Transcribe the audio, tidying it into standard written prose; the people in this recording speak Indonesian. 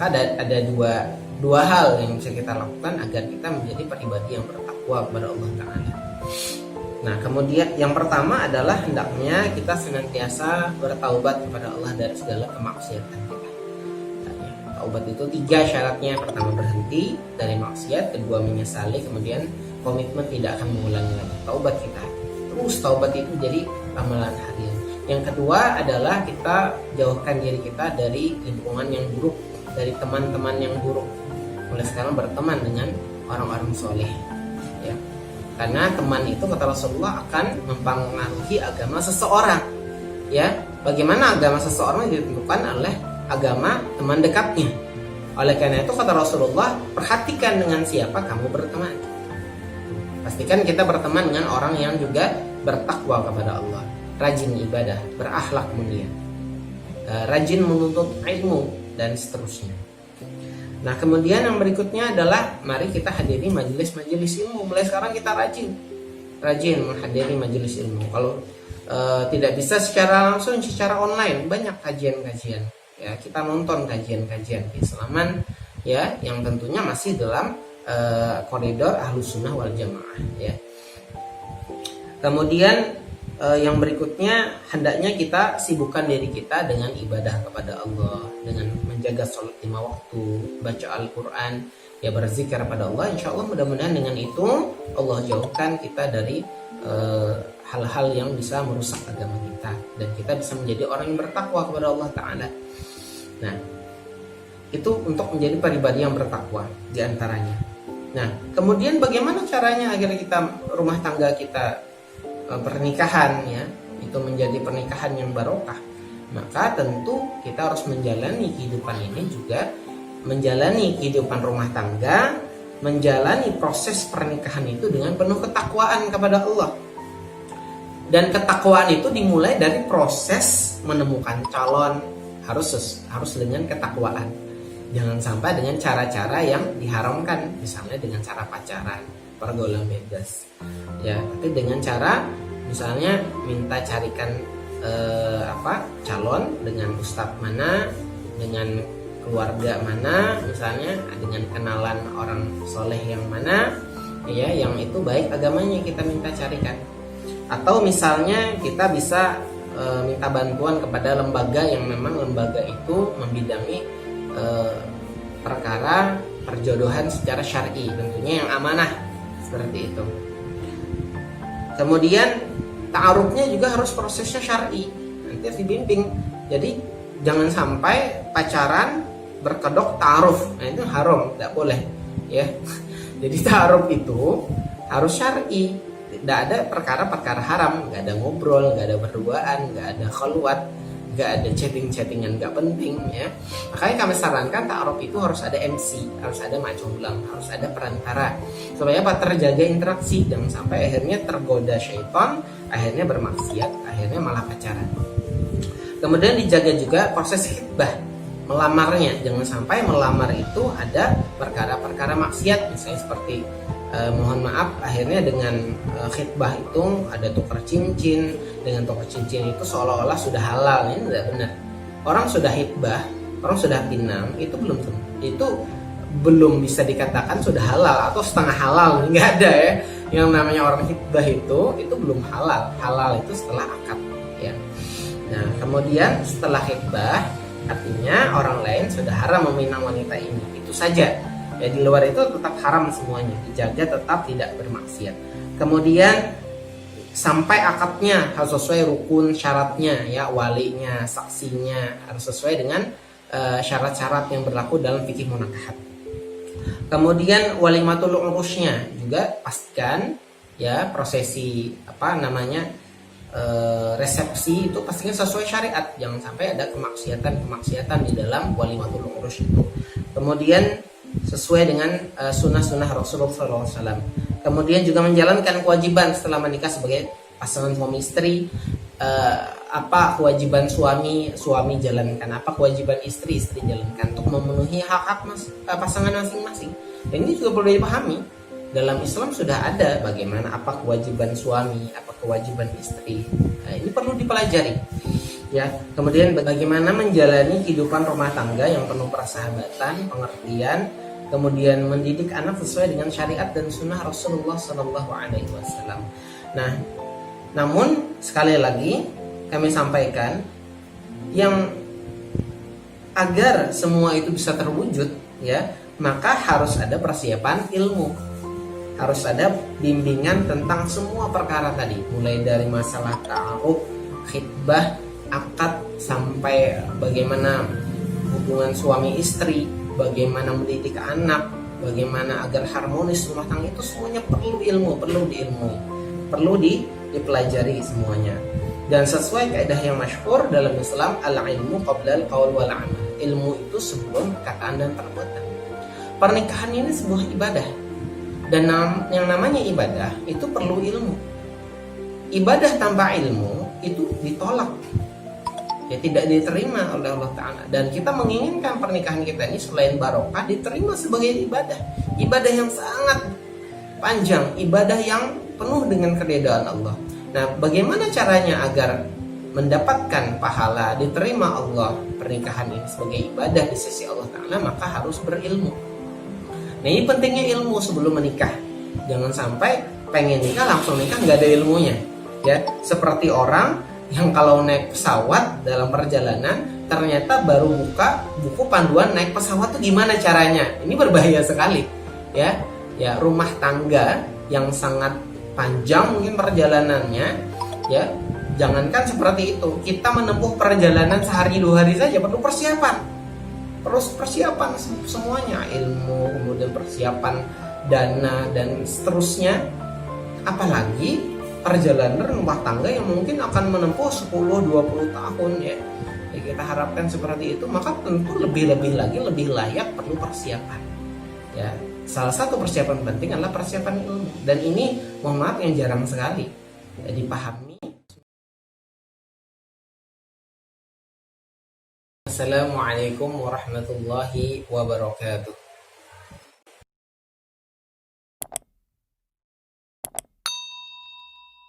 Maka ada dua hal yang bisa kita lakukan agar kita menjadi pribadi yang bertakwa kepada Allah Ta'ala. Nah, kemudian yang pertama adalah hendaknya kita senantiasa bertaubat kepada Allah dari segala kemaksiatan kita. Taubat itu 3 syaratnya. Pertama, berhenti dari maksiat. Kedua, menyesali. Kemudian komitmen tidak akan mengulangi lagi. Taubat kita terus, taubat itu jadi amalan harian. Yang kedua adalah kita jauhkan diri kita dari lingkungan yang buruk, dari teman-teman yang buruk. Mulai sekarang berteman dengan orang-orang soleh, ya. Karena teman itu, kata Rasulullah, akan mempengaruhi agama seseorang, ya. Bagaimana agama seseorang ditentukan oleh agama teman dekatnya. Oleh karena itu, kata Rasulullah, perhatikan dengan siapa kamu berteman. Pastikan kita berteman dengan orang yang juga bertakwa kepada Allah, rajin ibadah, berakhlak mulia, rajin menuntut ilmu, dan seterusnya. Nah, kemudian yang berikutnya adalah mari kita hadiri majelis-majelis ilmu. Mulai sekarang kita rajin menghadiri majelis ilmu. Kalau tidak bisa secara langsung, secara online banyak kajian-kajian. Ya, kita nonton kajian-kajian keislaman, ya, yang tentunya masih dalam koridor Ahlus Sunnah wal Jamaah, ya. Kemudian yang berikutnya, hendaknya kita sibukkan diri kita dengan ibadah kepada Allah, dengan menjaga sholat 5 waktu, baca Al-Quran, ya, berzikir pada Allah. Insya Allah mudah-mudahan dengan itu Allah jauhkan kita dari hal-hal yang bisa merusak agama kita, dan kita bisa menjadi orang yang bertakwa kepada Allah Ta'ala. Nah, itu untuk menjadi pribadi yang bertakwa diantaranya. Nah, kemudian bagaimana caranya agar kita, rumah tangga kita, pernikahan, ya, itu menjadi pernikahan yang barokah? Maka tentu kita harus menjalani kehidupan ini juga, menjalani kehidupan rumah tangga, menjalani proses pernikahan itu dengan penuh ketakwaan kepada Allah. Dan ketakwaan itu dimulai dari proses menemukan calon, harus dengan ketakwaan. Jangan sampai dengan cara-cara yang diharamkan, misalnya dengan cara pacaran, pergaulan bebas, ya, tapi dengan cara misalnya minta carikan calon dengan ustadz mana, dengan keluarga mana, misalnya dengan kenalan orang soleh yang mana, ya, yang itu baik agamanya kita minta carikan. Atau misalnya kita bisa minta bantuan kepada lembaga yang memang lembaga itu membidangi perkara perjodohan secara syar'i, tentunya yang amanah, seperti itu. Kemudian ta'arufnya juga harus prosesnya syar'i, nanti harus dibimbing. Jadi jangan sampai pacaran berkedok ta'aruf, nah itu haram, tidak boleh, ya. Jadi ta'aruf itu harus syar'i, tidak ada perkara-perkara haram, nggak ada ngobrol, nggak ada berduaan, nggak ada khalwat, nggak ada chatting-chattingan nggak penting, ya. Makanya kami sarankan ta'aruf itu harus ada MC, harus ada macomblang, harus ada perantara, supaya terjaga interaksi, jangan sampai akhirnya tergoda syaitan, akhirnya bermaksiat, akhirnya malah pacaran. Kemudian dijaga juga proses khitbah, melamarnya, jangan sampai melamar itu ada perkara-perkara maksiat, misalnya seperti mohon maaf, akhirnya dengan khitbah itu ada tukar cincin. Dengan tukar cincin itu seolah-olah sudah halal. Ini tidak benar. Orang sudah khitbah, orang sudah pinang, itu belum bisa dikatakan sudah halal atau setengah halal. Nggak ada, ya. Yang namanya orang khitbah itu belum halal. Halal itu setelah akad, ya. Nah, kemudian setelah khitbah, artinya orang lain sudah haram meminang wanita ini. Itu saja. Ya, di luar itu tetap haram semuanya, dijaga tetap tidak bermaksiat. Kemudian sampai akadnya harus sesuai rukun syaratnya, ya, walinya, saksinya harus sesuai dengan syarat-syarat yang berlaku dalam fikih munakahat. Kemudian walimatul urusnya juga pastikan, ya, prosesi resepsi itu pastikan sesuai syariat, jangan sampai ada kemaksiatan di dalam walimatul urus itu. Kemudian sesuai dengan sunnah-sunnah Rasulullah SAW. Kemudian juga menjalankan kewajiban setelah menikah sebagai pasangan suami istri. Apa kewajiban suami jalankan, apa kewajiban istri jalankan untuk memenuhi hak-hak pasangan masing-masing. Dan ini juga perlu dipahami. Dalam Islam sudah ada bagaimana apa kewajiban suami, apa kewajiban istri. Nah, ini perlu dipelajari. ya. Kemudian bagaimana menjalani kehidupan rumah tangga yang penuh persahabatan, pengertian, kemudian mendidik anak sesuai dengan syariat dan sunnah Rasulullah Shallallahu Alaihi Wasallam. Nah, namun sekali lagi kami sampaikan, yang agar semua itu bisa terwujud, ya, maka harus ada persiapan ilmu, harus ada bimbingan tentang semua perkara tadi, mulai dari masalah ta'aruf, khitbah, akad, sampai bagaimana hubungan suami istri, bagaimana mendidik anak, bagaimana agar harmonis rumah tangga, itu semuanya perlu ilmu, perlu diilmui, perlu dipelajari semuanya. Dan sesuai kaidah yang masyhur dalam Islam, al-ilmu qabla al-qaul wal amal. Ilmu itu sebelum perkataan dan perbuatan. Pernikahan ini sebuah ibadah. Dan yang namanya ibadah itu perlu ilmu. Ibadah tanpa ilmu itu ditolak, ya, tidak diterima oleh Allah Ta'ala. Dan kita menginginkan pernikahan kita ini selain barokah, diterima sebagai ibadah. Ibadah yang sangat panjang, ibadah yang penuh dengan keridhaan Allah. Nah, bagaimana caranya agar mendapatkan pahala, diterima Allah pernikahan ini sebagai ibadah di sisi Allah Ta'ala? Maka harus berilmu. Nah, ini pentingnya ilmu sebelum menikah. Jangan sampai pengen nikah langsung nikah nggak ada ilmunya, ya. Seperti orang yang kalau naik pesawat dalam perjalanan ternyata baru buka buku panduan naik pesawat tuh gimana caranya. Ini berbahaya sekali, ya. Ya, rumah tangga yang sangat panjang mungkin perjalanannya, ya. Jangankan seperti itu, kita menempuh perjalanan sehari 2 hari saja perlu persiapan. Terus persiapan semuanya, ilmu, kemudian persiapan dana dan seterusnya. Apalagi perjalanan rumah tangga yang mungkin akan menempuh 10-20 tahun, ya. Ya, kita harapkan seperti itu, maka tentu lebih-lebih lagi, lebih layak perlu persiapan, ya. Salah satu persiapan penting adalah persiapan ilmu, dan ini mohon maaf yang jarang sekali, ya, dipahami. Assalamualaikum warahmatullahi wabarakatuh.